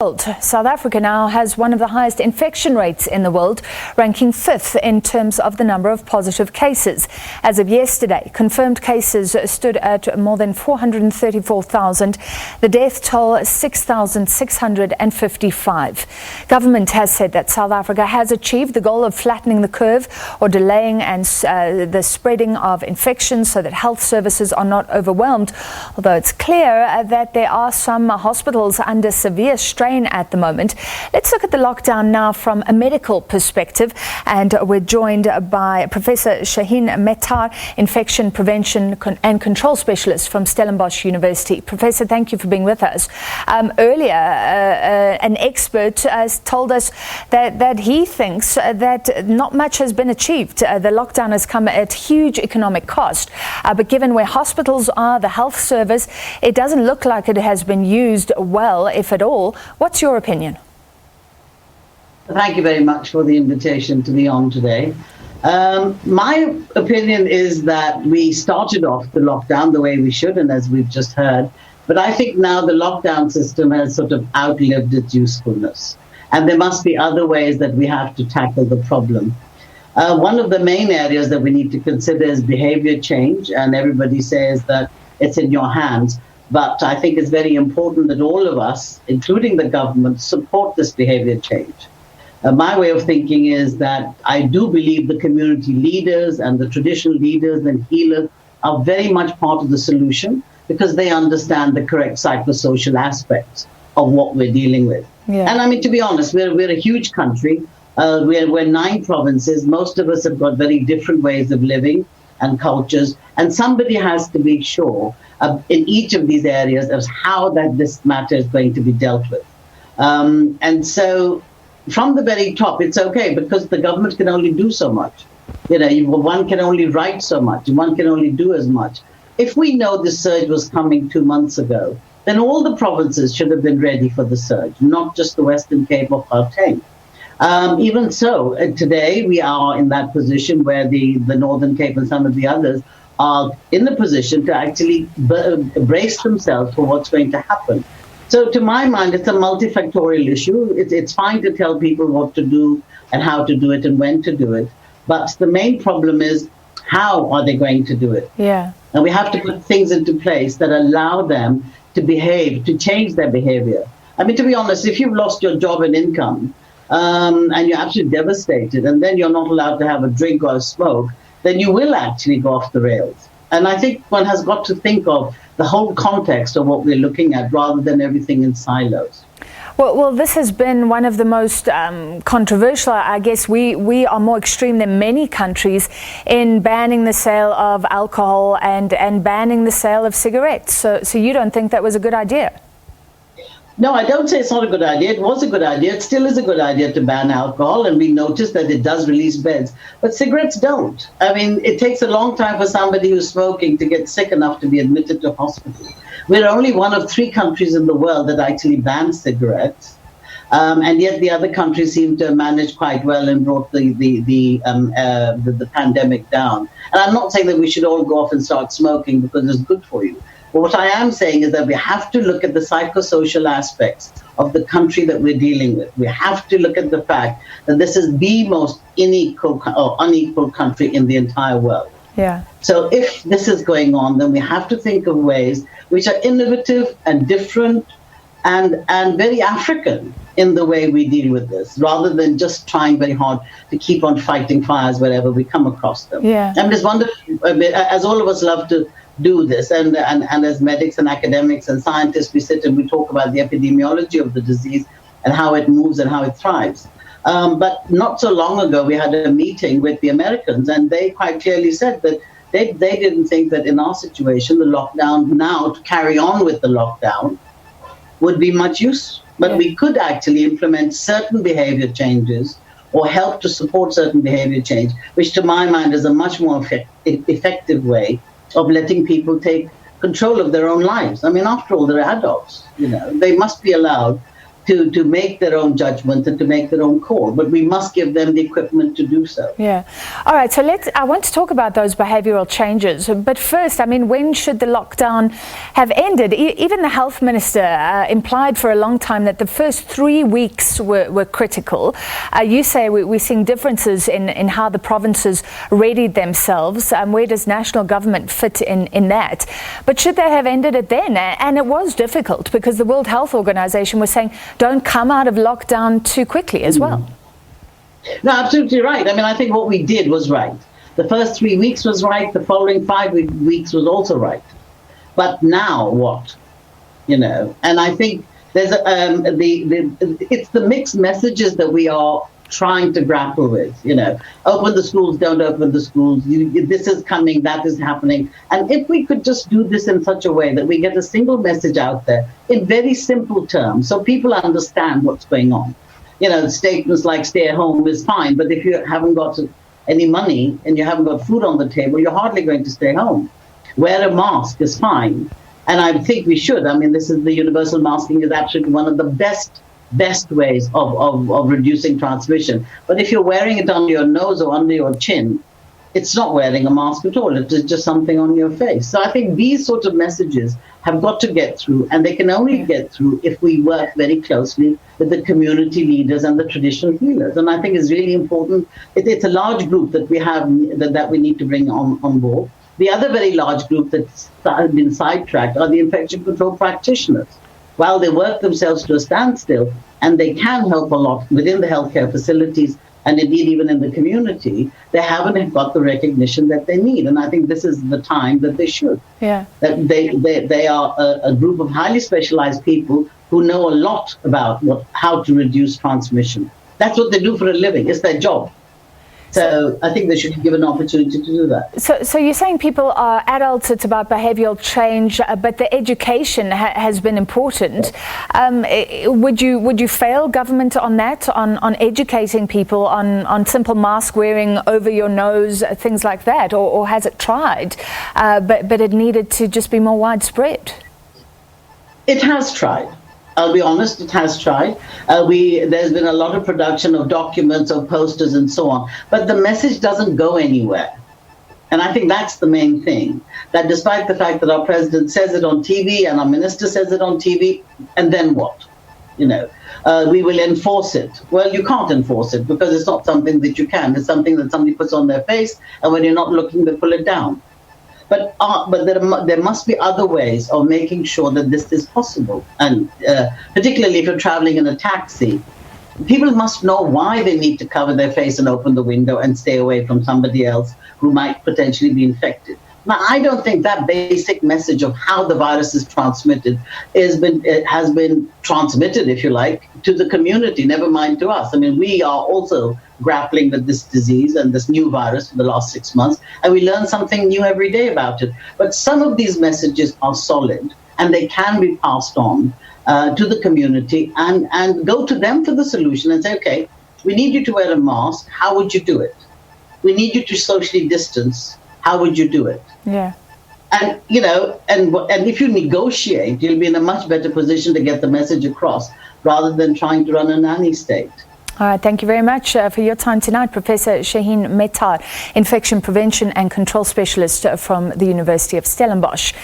South Africa now has one of the highest infection rates in the world, ranking 5th in terms of the number of positive cases. As of yesterday, confirmed cases stood at more than 434,000. The death toll 6,655. Government has said that South Africa has achieved the goal of flattening the curve or delaying the spreading of infections so that health services are not overwhelmed, although it's clear that there are some hospitals under severe strain at the moment. Let's look at the lockdown now from a medical perspective, and we're joined by Professor Shaheen Mehtar, infection prevention and control specialist from Stellenbosch University. Professor, thank you for being with us. Earlier, an expert told us that he thinks that not much has been achieved. The lockdown has come at huge economic cost, but given where hospitals are, the health service, it doesn't look like it has been used well, if at all. What's your opinion? Thank you very much for the invitation to be on today. My opinion is that we started off the lockdown the way we should, and as we've just heard, but I think now the lockdown system has sort of outlived its usefulness, and there must be other ways that we have to tackle the problem. One of the main areas that we need to consider is behavior change, and everybody says that it's in your hands. But I think it's very important that all of us, including the government, support this behavior change. My way of thinking is that I do believe the community leaders and the traditional leaders and healers are very much part of the solution because they understand the correct psychosocial aspects of what we're dealing with. Yeah. And I mean, to be honest, we're a huge country. We're 9 provinces. Most of us have got very different ways of living and cultures, and somebody has to be sure in each of these areas of how that this matter is going to be dealt with. And so from the very top, it's okay because the government can only do so much. One can only write so much, one can only do as much. If we know the surge was coming 2 months ago, then all the provinces should have been ready for the surge, not just the Western Cape or Gauteng. Even so, today we are in that position where the Northern Cape and some of the others are in the position to actually brace themselves for what's going to happen. So to my mind, it's a multifactorial issue. It's fine to tell people what to do and how to do it and when to do it. But the main problem is, how are they going to do it? Yeah. And we have to put things into place that allow them to behave, to change their behavior. I mean, to be honest, if you've lost your job and income, and you're absolutely devastated, and then you're not allowed to have a drink or a smoke, then you will actually go off the rails. And I think one has got to think of the whole context of what we're looking at rather than everything in silos. Well, this has been one of the most controversial. I guess we are more extreme than many countries in banning the sale of alcohol and banning the sale of cigarettes. So you don't think that was a good idea? No, I don't say it's not a good idea. It was a good idea. It still is a good idea to ban alcohol, and we noticed that it does release beds. But cigarettes don't. I mean, it takes a long time for somebody who's smoking to get sick enough to be admitted to hospital. We're only one of 3 countries in the world that actually ban cigarettes, and yet the other countries seem to have managed quite well and brought the pandemic down. And I'm not saying that we should all go off and start smoking because it's good for you. But what I am saying is that we have to look at the psychosocial aspects of the country that we're dealing with. We have to look at the fact that this is the most unequal country in the entire world. Yeah. So if this is going on, then we have to think of ways which are innovative and different and very African in the way we deal with this, rather than just trying very hard to keep on fighting fires wherever we come across them. Yeah. I'm just wondering, as all of us love to do this, and as medics and academics and scientists, we sit and we talk about the epidemiology of the disease and how it moves and how it thrives. But not so long ago, we had a meeting with the Americans, and they quite clearly said that they didn't think that in our situation, the lockdown now, to carry on with the lockdown, would be much use. But we could actually implement certain behavior changes or help to support certain behavior change, which to my mind is a much more effective way of letting people take control of their own lives. I mean, after all, they're adults. They must be allowed to make their own judgment and to make their own call. But we must give them the equipment to do so. Yeah. All right. So I want to talk about those behavioural changes. But first, I mean, when should the lockdown have ended? Even the health minister implied for a long time that the first 3 weeks were critical. You say we're seeing differences in how the provinces readied themselves. Where does national government fit in that? But should they have ended it then? And it was difficult because the World Health Organization was saying don't come out of lockdown too quickly as well. No, absolutely right. I mean, I think what we did was right. The first 3 weeks was right. The following 5 weeks was also right. But now what? And I think there's it's the mixed messages that we are trying to grapple with. Open the schools, don't open the schools. This is coming, that is happening. And if we could just do this in such a way that we get a single message out there in very simple terms, so people understand what's going on. Statements like stay at home is fine, but if you haven't got any money and you haven't got food on the table, you're hardly going to stay home. Wear a mask is fine. And I think we should. I mean, the universal masking is absolutely one of the best ways of reducing transmission. But if you're wearing it on your nose or under your chin, it's not wearing a mask at all. It is just something on your face. So I think these sort of messages have got to get through, and they can only get through if we work very closely with the community leaders and the traditional healers. And I think it's really important. It's a large group that we have that we need to bring on board. The other very large group that's been sidetracked are the infection control practitioners. While they work themselves to a standstill, and they can help a lot within the healthcare facilities and indeed even in the community, they haven't got the recognition that they need. And I think this is the time that they should. Yeah. That they are a group of highly specialized people who know a lot about how to reduce transmission. That's what they do for a living. It's their job. So I think they should be given an opportunity to do that. So you're saying people are adults, it's about behavioural change, but the education has been important. Would you fail government on that, on educating people on simple mask wearing over your nose, things like that, or has it tried, but it needed to just be more widespread? It has tried. I'll be honest, it has tried. There's been a lot of production of documents, of posters and so on, but the message doesn't go anywhere. And I think that's the main thing, that despite the fact that our president says it on TV and our minister says it on TV, and then what? We will enforce it. Well, you can't enforce it because it's not something that you can. It's something that somebody puts on their face, and when you're not looking, they pull it down. But there must be other ways of making sure that this is possible. And particularly if you're traveling in a taxi, people must know why they need to cover their face and open the window and stay away from somebody else who might potentially be infected. Now, I don't think that basic message of how the virus is transmitted has been transmitted, if you like, to the community, never mind to us. I mean, we are also grappling with this disease and this new virus for the last 6 months, and we learn something new every day about it. But some of these messages are solid, and they can be passed on to the community and go to them for the solution and say, okay, we need you to wear a mask. How would you do it? We need you to socially distance. How would you do it? Yeah. And, and if you negotiate, you'll be in a much better position to get the message across rather than trying to run a nanny state. All right, thank you very much for your time tonight, Professor Shaheen Mehtar, Infection Prevention and Control Specialist from the University of Stellenbosch.